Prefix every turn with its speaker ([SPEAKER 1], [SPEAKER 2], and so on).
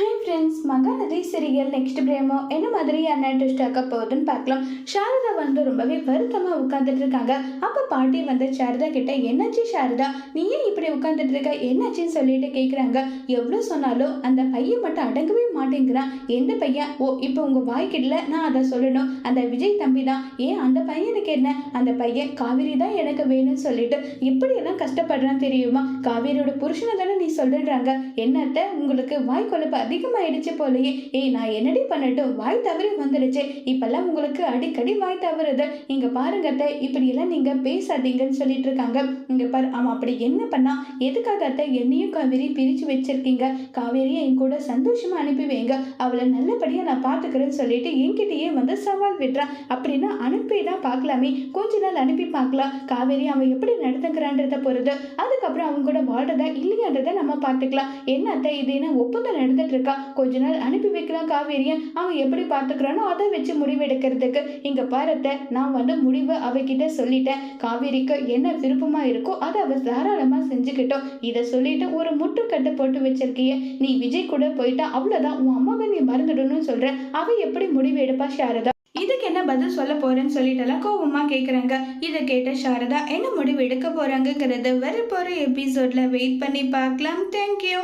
[SPEAKER 1] Hi friends, Mahanadi serial next பிரேமோ என்ன மாதிரியான twist ஆக்க போகுதுன்னு பார்க்கலாம். சாரதா ரொம்பவே வருத்தமாக உட்காந்துட்டு இருக்காங்க. அப்போ பாட்டி சாரதா கிட்ட, என்னாச்சு சாரதா, நீ ஏன் இப்படி உட்காந்துட்டு இருக்க, என்னாச்சுன்னு சொல்லிட்டு கேட்குறாங்க. எவ்வளோ சொன்னாலும் அந்த பையன் மட்டும் அடங்கவே மாட்டேங்கிறான். எந்த பையன்? ஓ, இப்போ உங்கள் வாய்க்கிடல, நான் அதை சொல்லணும். அந்த விஜய் தம்பி தான். ஏன் அந்த பையனுக்கு என்ன? அந்த பையன் காவேரி தான் எனக்கு வேணும்னு சொல்லிட்டு இப்படியெல்லாம் கஷ்டப்படுறான் தெரியுமா? காவேரியோட புருஷனை தானே நீ சொல்லுறாங்க. என்னத்த உங்களுக்கு வாய் கொழுப்பு அதிகமாயிடுச்சு போலயே. நான் என்னடி பண்ணட்டும், வாய் தவறி வந்துடுச்சு. இப்பெல்லாம் உங்களுக்கு அடிக்கடி வாய் தவறுது. இங்க பாருங்க அத்தை, இப்படி எல்லாம் நீங்க பேசாதீங்கன்னு சொல்லிட்டு இருக்காங்க. இங்க பாரு, அவன் அப்படி என்ன பண்ணா? எதுக்காக அத்தை என்னையும் காவேரி பிரிச்சு வச்சிருக்கீங்க? காவேரியை என் கூட சந்தோஷமா அனுப்பி வைங்க, அவளை நல்லபடியா நான் பாத்துக்கிறேன்னு சொல்லிட்டு என்கிட்டயே சவால் விடுறான். அப்படின்னா அனுப்பிதான் பார்க்கலாமே, கொஞ்ச நாள் அனுப்பி பார்க்கலாம். காவேரி அவன் எப்படி நடத்துக்கிறான்றத பொறுத்து அதுக்கப்புறம் அவங்க கூட வாழ்றதா இல்லையான்றதை நம்ம பார்த்துக்கலாம். என்ன அத்தை, இது என்ன ஒப்பந்தம் நடந்துட்டு இருக்கா? கொஞ்ச நாள் அனுப்பி வைக்கலாம் காவேரியை, அவன் எப்படி பார்த்துக்கிறானோ அதை வச்சு முடிவு எடுக்கிறதுக்கு. இங்க பாரத்தை, நான் முடிவு அவகிட்ட சொல்லிட்டேன். காவேரிக்கு என்ன விருப்பமா இருக்கோ அதை அவ தாராளமா செஞ்சுக்கிட்டோம். இதை சொல்லிட்டு ஒரு முட்டுக்கட்டு போட்டு வச்சிருக்கிய, நீ விஜய் கூட போயிட்டா அவ்வளவுதான், உன் அம்மாவை நீ மறந்துடணும்னு சொல்ற. அவ எப்படி முடிவு எடுப்பா சாரதா? இதுக்கு என்ன பதில் சொல்ல போறேன்னு சொல்லிட்டு கோவமா கேக்குறாங்க. இதை கேட்ட சாரதா என்ன முடிவு எடுக்க போறாங்கிறது வரப்போற எபிசோட்ல வெயிட் பண்ணி பார்க்கலாம். தேங்க்யூ.